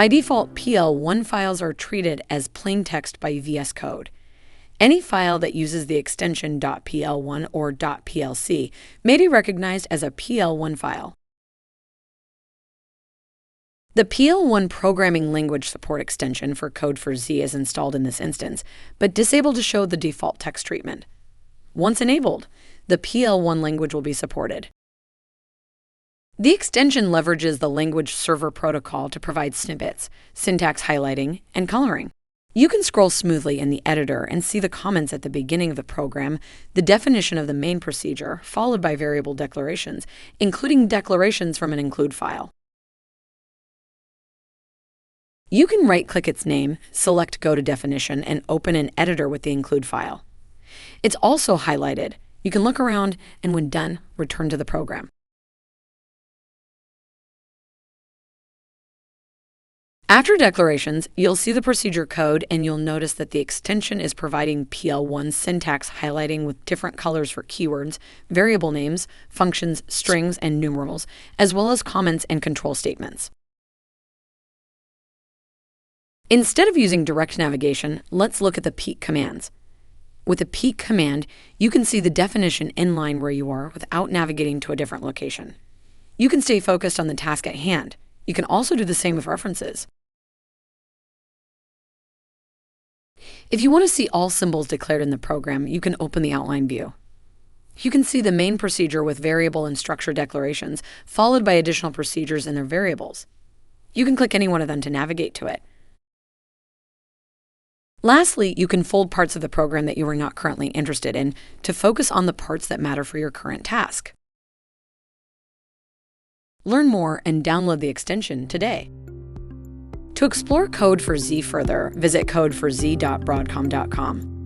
By default, PL1 files are treated as plain text by VS Code. Any file that uses the extension .pl1 or .plc may be recognized as a PL1 file. The PL1 programming language support extension for Code4Z is installed in this instance, but disabled to show the default text treatment. Once enabled, the PL1 language will be supported. The extension leverages the language server protocol to provide snippets, syntax highlighting, and coloring. You can scroll smoothly in the editor and see the comments at the beginning of the program, the definition of the main procedure, followed by variable declarations, including declarations from an include file. You can right-click its name, select Go to Definition, and open an editor with the include file. It's also highlighted. You can look around, and when done, return to the program. After declarations, you'll see the procedure code, and you'll notice that the extension is providing PL1 syntax highlighting with different colors for keywords, variable names, functions, strings, and numerals, as well as comments and control statements. Instead of using direct navigation, let's look at the peek commands. With the peek command, you can see the definition in line where you are without navigating to a different location. You can stay focused on the task at hand. You can also do the same with references. If you want to see all symbols declared in the program, you can open the outline view. You can see the main procedure with variable and structure declarations, followed by additional procedures and their variables. You can click any one of them to navigate to it. Lastly, you can fold parts of the program that you are not currently interested in to focus on the parts that matter for your current task. Learn more and download the extension today. To explore Code4Z further, visit code4z.broadcom.com.